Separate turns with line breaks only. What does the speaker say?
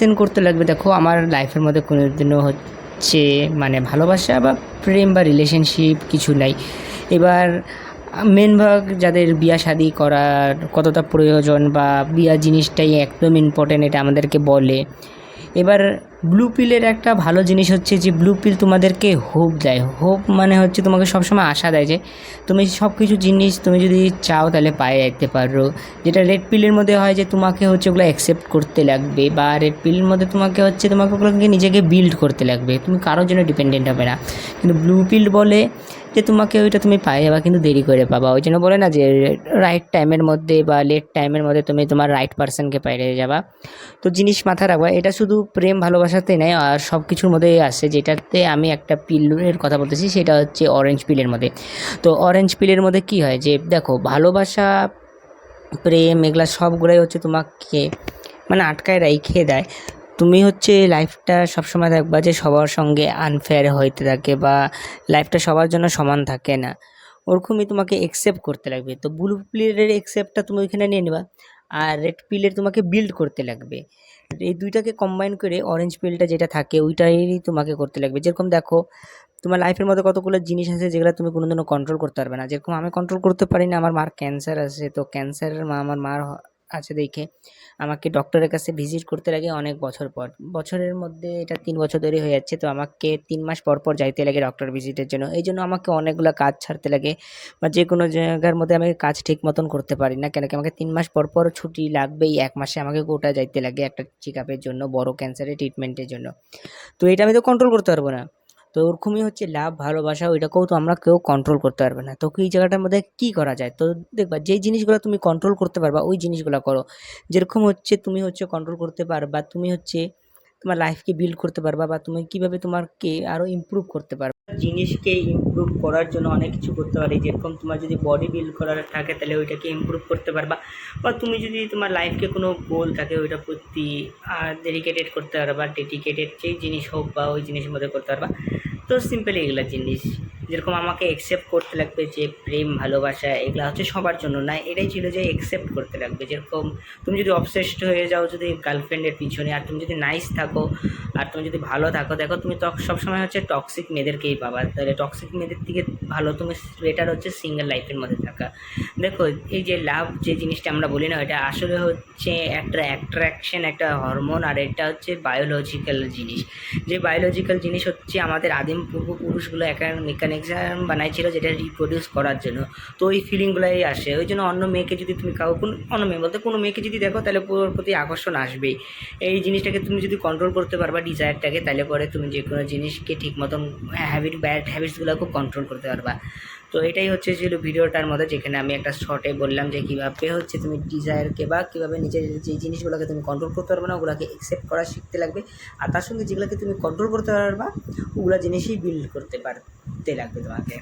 Listen করতে লাগবে। দেখো আমার লাইফের মধ্যে কোনোদিনও হচ্ছে মানে ভালোবাসা বা প্রেম বা রিলেশনশিপ কিছু নাই। এবার মেন ভাগ যাদের বিয়া শাদি করার কতটা প্রয়োজন বা বিয়া জিনিসটাই একদম ইম্পর্টেন্ট এটা আমাদেরকে বলে। এবার ব্লু পিলের একটা ভালো জিনিস হচ্ছে যে ব্লু পিল তোমাদেরকে হোপ দেয়। হোপ মানে হচ্ছে তোমাকে সবসময় আশা দেয় যে তুমি সব কিছু জিনিস তুমি যদি চাও তাহলে পায়ে যেতে পারো। যেটা রেড পিলের মধ্যে হয় যে তোমাকে হচ্ছে ওগুলো অ্যাকসেপ্ট করতে লাগবে, বা রেড পিলের মধ্যে তোমাকে হচ্ছে তোমাকে ওগুলোকে নিজেকে বিল্ড করতে লাগবে, তুমি কারোর জন্য ডিপেন্ডেন্ট হবে না। কিন্তু ব্লু পিল বলে যে তোমাকে ওইটা তুমি পায়ে যাবা কিন্তু দেরি করে পাবা। ওই জন্য বলে না যে রাইট টাইমের মধ্যে বা লেট টাইমের মধ্যে তুমি তোমার রাইট পার্সনকে পেয়ে যাবা। তো জিনিস মাথায় রাখবা, এটা শুধু প্রেম ভালোবাসাতেই নেই আর সব কিছুর মধ্যেই আসে। যেটাতে আমি একটা পিলের কথা বলতেছি সেটা হচ্ছে অরেঞ্জ পিলের মধ্যে। তো অরেঞ্জ পিলের মধ্যে কি হয় যে দেখো ভালোবাসা প্রেম এগুলা সবগুলোই হচ্ছে তোমাকে মানে আটকায় রেখে দেয়। তুমি হচ্ছে লাইফটা সবসময় দেখবা যে সবার সঙ্গে আনফেয়ার হইতে থাকে বা লাইফটা সবার জন্য সমান থাকে না, ওরকমই তোমাকে একসেপ্ট করতে লাগবে। তো ব্লু পিলের একসেপ্টটা তুমি ওইখানে নিয়ে নেবা, আর রেড পিলের তোমাকে বিল্ড করতে লাগবে। এই দুইটাকে কম্বাইন করে অরেঞ্জ পিলটা যেটা থাকে ওইটাই তোমাকে করতে লাগবে। যেরকম দেখো তোমার লাইফের মধ্যে কতগুলো জিনিস আছে যেগুলো তুমি কোনোদিনও কন্ট্রোল করতে পারবে না। যেরকম আমি কন্ট্রোল করতে পারি না, আমার মার ক্যান্সার আছে, তো ক্যান্সারের আমার মার আছে দেখে আমাকে ডক্টরের কাছে ভিজিট করতে লাগে অনেক বছর পর। বছরের মধ্যে এটা 3 বছর ধরে হয়ে যাচ্ছে, তো আমাকে 3 মাস পর পর যাইতে লাগে ডক্টর ভিজিটের জন্য। এই জন্য আমাকে অনেকগুলো কাজ ছাড়তে লাগে, বা যে কোনো জায়গার মধ্যে আমি কাজ ঠিক মতন করতে পারি না। কেন কি আমাকে 3 মাস পর পর ছুটি লাগবেই, 1 মাসে আমাকে কোটা যাইতে লাগে একটা চেক আপের জন্য, বড় ক্যান্সারের ট্রিটমেন্টের জন্য। তো এটা আমি তো কন্ট্রোল করতে পারবো না। তো ওরকমই হচ্ছে লাভ ভালোবাসা, ওইটাকেও তো আমরা কেউ কন্ট্রোল করতে পারবে না। তো এই জায়গাটার মধ্যে কি করা যায়, তো দেখবা যেই জিনিসগুলো তুমি কন্ট্রোল করতে পারবা ওই জিনিসগুলো করো। যেরকম হচ্ছে তুমি হচ্ছে কন্ট্রোল করতে পারবা, তুমি হচ্ছে তোমার লাইফকে বিল্ড করতে পারবা, বা তুমি কিভাবে তোমারকে আরো ইমপ্রুভ করতে পারবা। জিনিসকে ইমপ্রুভ করার জন্য অনেক কিছু করতে পারি। যেরকম তোমার যদি বডি বিল্ড করার থাকে তাহলে ওইটাকে ইমপ্রুভ করতে পারবা, বা তুমি যদি তোমার লাইফকে কোনো গোল থাকে ওইটা প্রতি ডেডিকেটেড করতে পারবা, ডেডিকেটেড যেই জিনিস হোক বা ওই জিনিসের মধ্যে করতে পারবা। তো সিম্পলি এগুলা জিনিস যেরকম আমাকে একসেপ্ট করতে লাগবে যে প্রেম ভালোবাসা এগুলা হচ্ছে সবার জন্য না, এটাই ছিল যে একসেপ্ট করতে লাগবে। যেরকম তুমি যদি অবসেসড হয়ে যাও যদি গার্লফ্রেন্ডের পিছনে, আর তুমি যদি নাইস থাকো আর তুমি যদি ভালো থাকো, দেখো তুমি তো সবসময় হচ্ছে টক্সিক মেয়েদেরকেই পাবা। তাহলে টক্সিক মেয়েদের থেকে ভালো তুমি বেটার হচ্ছে সিঙ্গেল লাইফের মধ্যে থাকা। দেখো এই যে লাভ যে জিনিসটা আমরা বলি না, এটা আসলে হচ্ছে একটা অ্যাট্রাকশন, একটা হরমোন, আর এটা হচ্ছে বায়োলজিক্যাল জিনিস। যে বায়োলজিক্যাল জিনিস হচ্ছে আমাদের আদিম পূর্বপুরুষগুলো একটা মেকানিজম বানাইছিল যেটা রিপ্রডিউস করার জন্য। তো ওই ফিলিংগুলাই আসে। ওই জন্য অন্য মেয়েকে যদি তুমি অন্য মেয়ে বলতে কোনো মেয়েকে যদি দেখো তাহলে ওর প্রতি আকর্ষণ আসবেই। এই জিনিসটাকে তুমি যদি কন্ট্রোল করতে পারবা ডিজায়ারটাকে, তাহলে পরে তুমি যে কোনো জিনিসকে ঠিক মতন ব্যাড হ্যাবিটসগুলোকেও কন্ট্রোল করতে পারবা। তো এটাই হচ্ছে ছিল ভিডিওটার মধ্যে, যেখানে আমি একটা শর্টে বললাম যে কীভাবে হচ্ছে তুমি ডিজায়ারকে বা কীভাবে নিজের যে জিনিসগুলোকে তুমি কন্ট্রোল করতে পারবে না ওগুলোকে অ্যাকসেপ্ট করা শিখতে লাগবে, আর তার সঙ্গে যেগুলোকে তুমি কন্ট্রোল করতে পারবা ওগুলো জিনিসই বিল্ড করতে পারতে লাগবে তোমাকে।